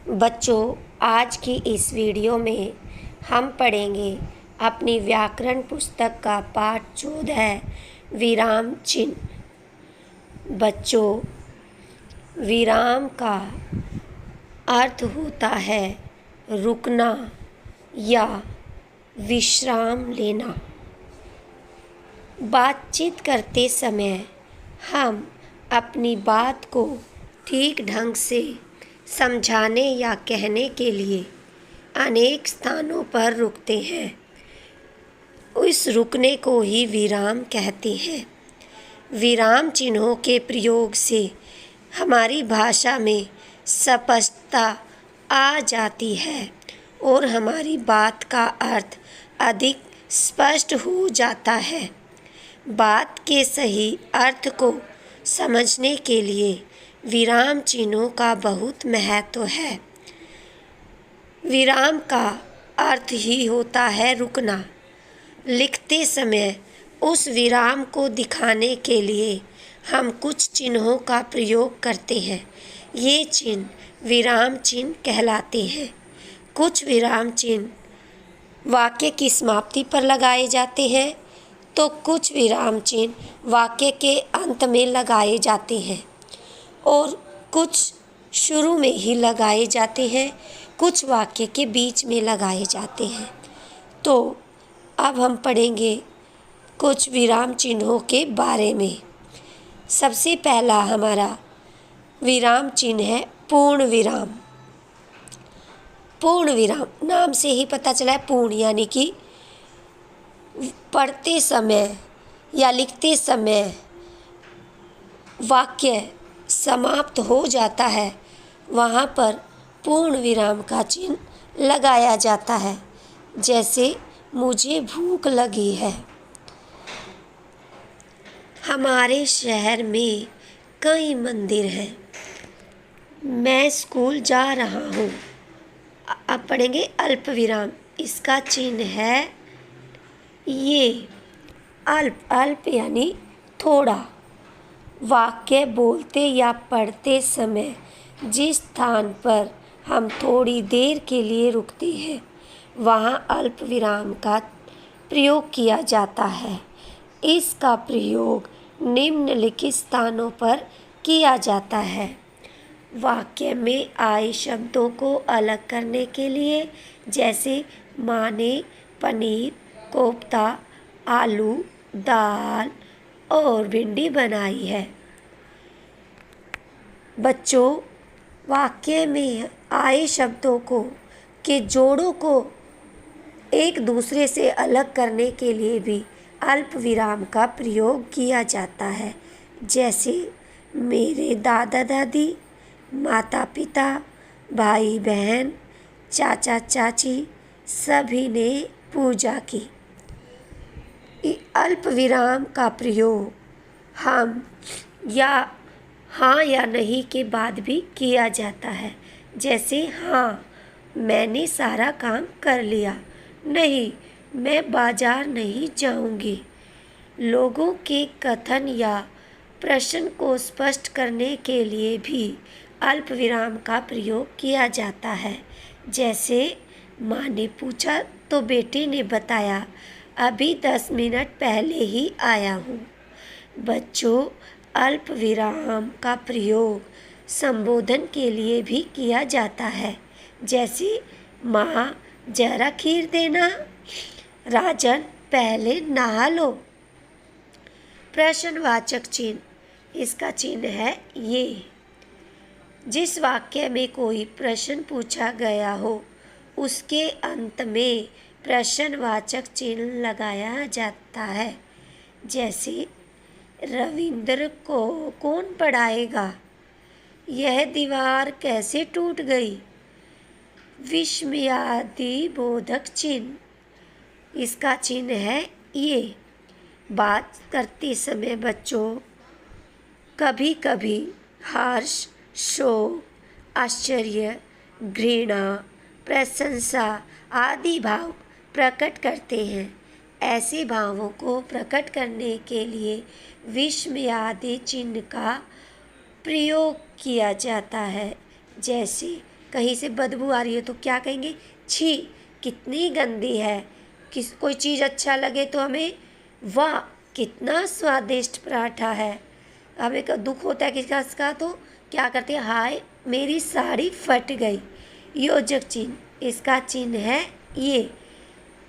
बच्चों, आज की इस वीडियो में हम पढ़ेंगे अपनी व्याकरण पुस्तक का पाठ 14 विराम चिन्ह। बच्चों, विराम का अर्थ होता है रुकना या विश्राम लेना। बातचीत करते समय हम अपनी बात को ठीक ढंग से समझाने या कहने के लिए अनेक स्थानों पर रुकते हैं। उस रुकने को ही विराम कहते हैं। विराम चिन्हों के प्रयोग से हमारी भाषा में स्पष्टता आ जाती है और हमारी बात का अर्थ अधिक स्पष्ट हो जाता है। बात के सही अर्थ को समझने के लिए विराम चिन्हों का बहुत महत्व है। विराम का अर्थ ही होता है रुकना। लिखते समय उस विराम को दिखाने के लिए हम कुछ चिन्हों का प्रयोग करते हैं। ये चिन्ह विराम चिन्ह कहलाते हैं। कुछ विराम चिन्ह वाक्य की समाप्ति पर लगाए जाते हैं तो कुछ विराम चिन्ह वाक्य के अंत में लगाए जाते हैं और कुछ शुरू में ही लगाए जाते हैं, कुछ वाक्य के बीच में लगाए जाते हैं। तो अब हम पढ़ेंगे कुछ विराम चिन्हों के बारे में। सबसे पहला हमारा विराम चिन्ह है पूर्ण विराम। पूर्ण विराम नाम से ही पता चला है, पूर्ण यानी कि पढ़ते समय या लिखते समय वाक्य समाप्त हो जाता है, वहाँ पर पूर्ण विराम का चिन्ह लगाया जाता है। जैसे मुझे भूख लगी है। हमारे शहर में कई मंदिर हैं। मैं स्कूल जा रहा हूँ। अब पढ़ेंगे अल्प विराम। इसका चिन्ह है ये अल्प यानी थोड़ा। वाक्य बोलते या पढ़ते समय जिस स्थान पर हम थोड़ी देर के लिए रुकते हैं, वहाँ अल्प विराम का प्रयोग किया जाता है। इसका प्रयोग निम्नलिखित स्थानों पर किया जाता है। वाक्य में आए शब्दों को अलग करने के लिए, जैसे माँ ने पनीर, कोफ्ता, आलू, दाल और भिंडी बनाई है। बच्चों, वाक्य में आए शब्दों के जोड़ों को एक दूसरे से अलग करने के लिए भी अल्प विराम का प्रयोग किया जाता है। जैसे मेरे दादा दादी, माता पिता, भाई बहन, चाचा चाची सभी ने पूजा की। अल्प विराम का प्रयोग हम या हाँ या नहीं के बाद भी किया जाता है। जैसे हाँ, मैंने सारा काम कर लिया। नहीं, मैं बाजार नहीं जाऊंगी। लोगों के कथन या प्रश्न को स्पष्ट करने के लिए भी अल्प विराम का प्रयोग किया जाता है। जैसे माँ ने पूछा तो बेटी ने बताया, अभी 10 मिनट पहले ही आया हूँ। बच्चों, अल्प विराम का प्रयोग संबोधन के लिए भी किया जाता है। जैसे माँ जरा खीर देना, राजन पहले नहा लो। प्रश्नवाचक चिन्ह। इसका चिन्ह है ये। जिस वाक्य में कोई प्रश्न पूछा गया हो, उसके अंत में प्रश्नवाचक चिन्ह लगाया जाता है। जैसे रविंद्र को कौन पढ़ाएगा? यह दीवार कैसे टूट गई? विस्मयादि बोधक चिन्ह। इसका चिन्ह है ये। बात करते समय बच्चों कभी कभी हर्ष, शोक, आश्चर्य, घृणा, प्रशंसा आदि भाव प्रकट करते हैं। ऐसे भावों को प्रकट करने के लिए विस्मयादि चिन्ह का प्रयोग किया जाता है। जैसे कहीं से बदबू आ रही है तो क्या कहेंगे, छी कितनी गंदी है। कोई चीज़ अच्छा लगे तो हमें वाह कितना स्वादिष्ट पराठा है। हमें दुख होता है किसी का तो क्या करते हैं, हाय मेरी साड़ी फट गई। योजक चिन्ह, इसका चिन्ह है ये।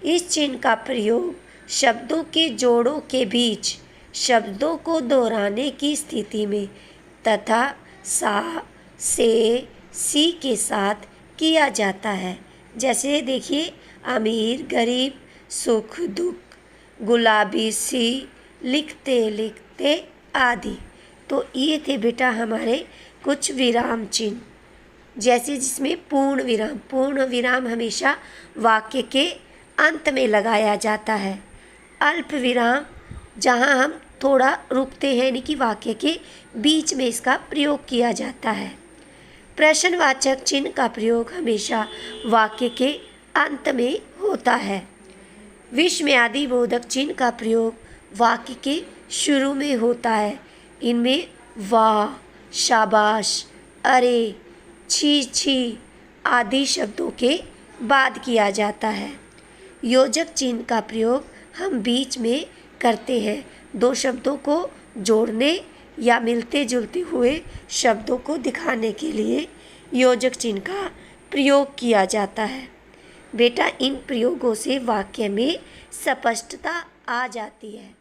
इस चिन्ह का प्रयोग शब्दों के जोड़ों के बीच शब्दों को दोहराने की स्थिति में तथा सा, से, सी के साथ किया जाता है। जैसे देखिए, अमीर गरीब, सुख दुख, गुलाबी सी, लिखते लिखते आदि। तो ये थे बेटा हमारे कुछ विराम चिन्ह, जैसे जिसमें पूर्ण विराम हमेशा वाक्य के अंत में लगाया जाता है। अल्प विराम जहाँ हम थोड़ा रुकते हैं, यानी कि वाक्य के बीच में इसका प्रयोग किया जाता है। प्रश्नवाचक चिन्ह का प्रयोग हमेशा वाक्य के अंत में होता है। विस्मयादिबोधक चिन्ह का प्रयोग वाक्य के शुरू में होता है। इनमें वाह, शाबाश, अरे, छी छी आदि शब्दों के बाद किया जाता है। योजक चिन्ह का प्रयोग हम बीच में करते हैं, दो शब्दों को जोड़ने या मिलते जुलते हुए शब्दों को दिखाने के लिए योजक चिन्ह का प्रयोग किया जाता है। बेटा इन प्रयोगों से वाक्य में स्पष्टता आ जाती है।